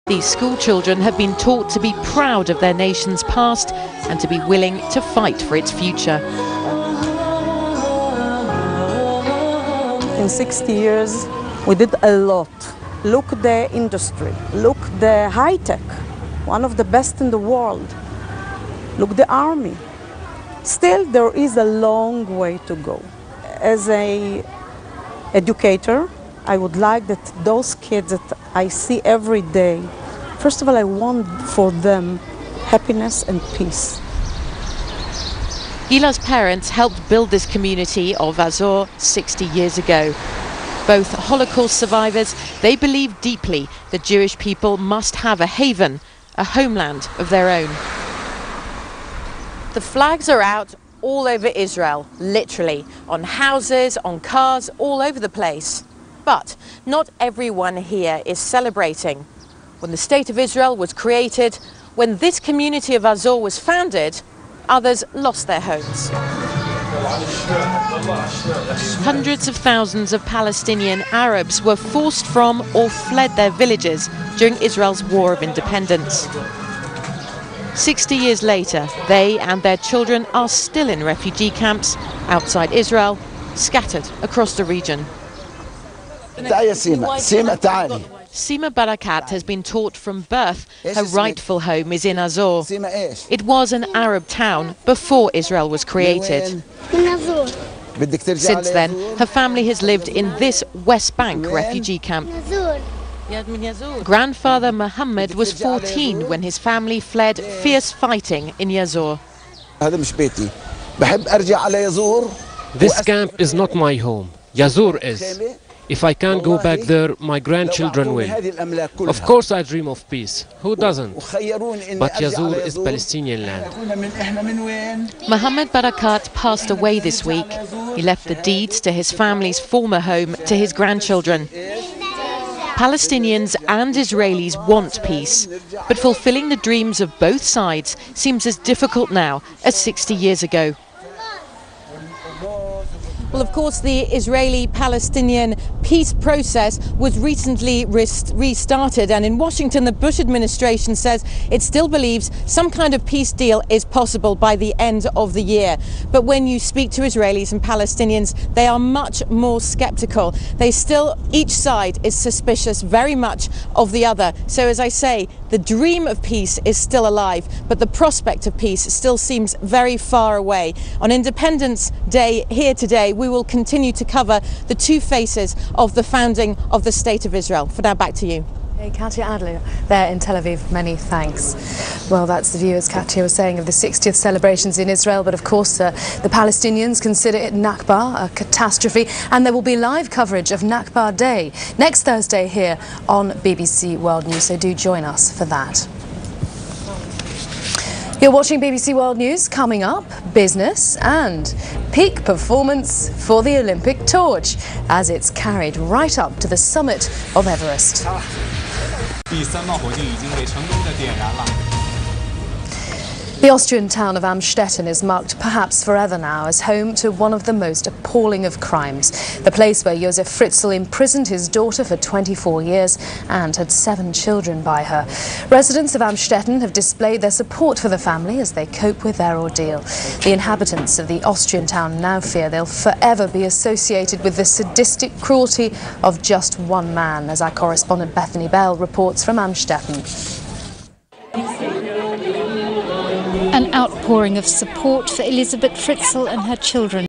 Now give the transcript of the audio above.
These school children have been taught to be proud of their nation's past and to be willing to fight for its future. In 60 years, we did a lot. Look at the industry, look the high tech, one of the best in the world. Look the army. Still, there is a long way to go. As an educator, I would like that those kids that I see every day, first of all, I want for them happiness and peace. Gila's parents helped build this community of Azor 60 years ago. Both Holocaust survivors, they believe deeply that Jewish people must have a haven, a homeland of their own. The flags are out all over Israel, literally, on houses, on cars, all over the place. But not everyone here is celebrating. When the State of Israel was created, when this community of Azor was founded, others lost their homes. Hundreds of thousands of Palestinian Arabs were forced from or fled their villages during Israel's War of Independence. 60 years later, they and their children are still in refugee camps outside Israel, scattered across the region. Sima Barakat has been taught from birth her rightful home is in Azor. It was an Arab town before Israel was created. Since then, her family has lived in this West Bank refugee camp. Grandfather Muhammad was 14 when his family fled fierce fighting in Yazor. This camp is not my home. Yazor is. If I can't go back there, my grandchildren will. Of course I dream of peace. Who doesn't? But Yazor is Palestinian land. Muhammad Barakat passed away this week. He left the deeds to his family's former home to his grandchildren. Palestinians and Israelis want peace, but fulfilling the dreams of both sides seems as difficult now as 60 years ago. Well, of course, the Israeli-Palestinian peace process was recently restarted, and in Washington, the Bush administration says it still believes some kind of peace deal is possible by the end of the year. But when you speak to Israelis and Palestinians, they are much more skeptical. Each side is suspicious very much of the other. So, as I say, the dream of peace is still alive, but the prospect of peace still seems very far away. On Independence Day here today, we will continue to cover the two faces of the founding of the State of Israel. For now, back to you. Hey, Katia Adler there in Tel Aviv. Many thanks. Well, that's the view, as Katia was saying, of the 60th celebrations in Israel. But of course, the Palestinians consider it Nakba, a catastrophe. And there will be live coverage of Nakba Day next Thursday here on BBC World News. So do join us for that. You're watching BBC World News. Coming up, business and peak performance for the Olympic torch as it's carried right up to the summit of Everest. The Austrian town of Amstetten is marked perhaps forever now as home to one of the most appalling of crimes. The place where Josef Fritzl imprisoned his daughter for 24 years and had 7 children by her. Residents of Amstetten have displayed their support for the family as they cope with their ordeal. The inhabitants of the Austrian town now fear they'll forever be associated with the sadistic cruelty of just one man, as our correspondent Bethany Bell reports from Amstetten. An outpouring of support for Elisabeth Fritzl and her children.